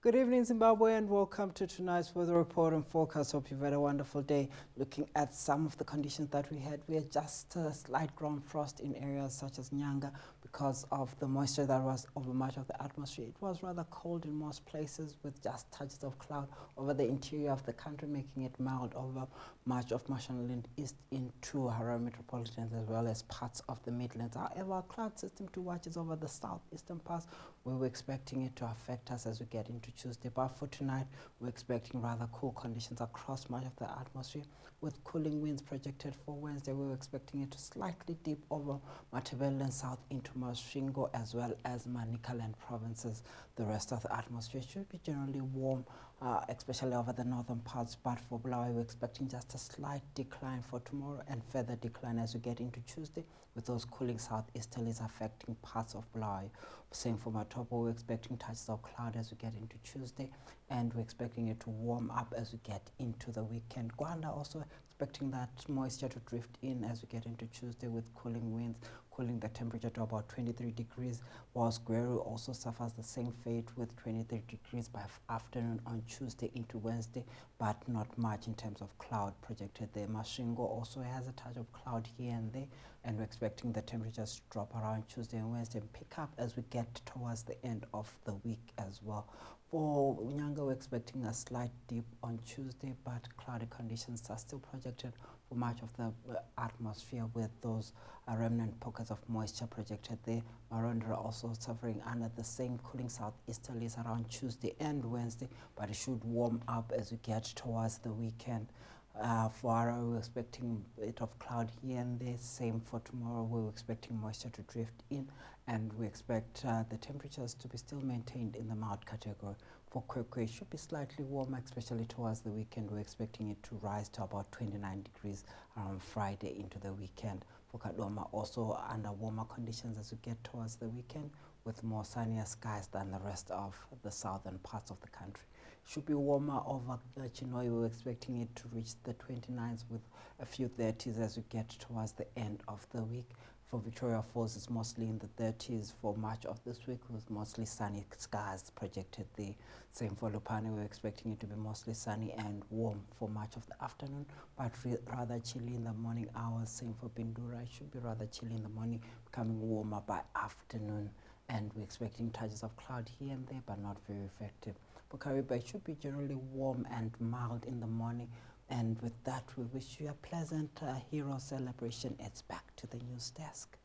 Good evening, Zimbabwe, and welcome to tonight's weather report and forecast. Hope you've had a wonderful day. Looking at some of the conditions that we had just a slight ground frost in areas such as Nyanga because of the moisture that was over much of the atmosphere. It was rather cold in most places with just touches of cloud over the interior of the country, making it mild over much of Mashonaland East into Harare metropolitan as well as parts of the Midlands. However, our cloud system to watch is over the southeastern parts, where we're expecting it to affect us as we get into Tuesday. But for tonight, we're expecting rather cool conditions across much of the atmosphere with cooling winds projected for Wednesday. We're expecting it to slightly dip over Matabeleland south into Masvingo as well as Manicaland provinces. The rest of the atmosphere should be generally warm, especially over the northern parts. But for Bulawayo, we're expecting just a slight decline for tomorrow and further decline as we get into Tuesday, with those cooling southeasterlies affecting parts of Bulawayo. Same for Matopo, we're expecting touches of cloud as we get into Tuesday, and we're expecting it to warm up as we get into the weekend. Gwanda also expecting that moisture to drift in as we get into Tuesday with cooling winds, cooling the temperature to about 23 degrees, whilst Gweru also suffers the same fate with 23 degrees by afternoon on Tuesday into Wednesday, but not much in terms of cloud projected there. Masvingo also has a touch of cloud here and there, and we're expecting the temperatures to drop around Tuesday and Wednesday and pick up as we get towards the end of the week as well. For Nyanga, we're expecting a slight dip on Tuesday, but cloudy conditions are still projected for much of the atmosphere, with those remnant pockets of moisture projected there. Marondera also suffering under the same cooling southeasterlies around Tuesday and Wednesday, but it should warm up as we get towards the weekend. For Harare, we're expecting a bit of cloud here and there. Same for tomorrow, we're expecting moisture to drift in, and we expect the temperatures to be still maintained in the mild category. For Kwekwe, it should be slightly warmer, especially towards the weekend. We're expecting it to rise to about 29 degrees around Friday into the weekend. For Kadoma, also under warmer conditions as we get towards the weekend, with more sunnier skies than the rest of the southern parts of the country. Should be warmer over Chinhoyi. We're expecting it to reach the 29s with a few 30s as we get towards the end of the week. For Victoria Falls, it's mostly in the 30s for much of this week, with mostly sunny skies projected there. Same for Lupane, we're expecting it to be mostly sunny and warm for much of the afternoon, but rather chilly in the morning hours. Same for Bindura, it should be rather chilly in the morning, becoming warmer by afternoon. And we're expecting touches of cloud here and there, but not very effective. For Kariba, it should be generally warm and mild in the morning. And with that, we wish you a pleasant hero celebration. It's back to the news desk.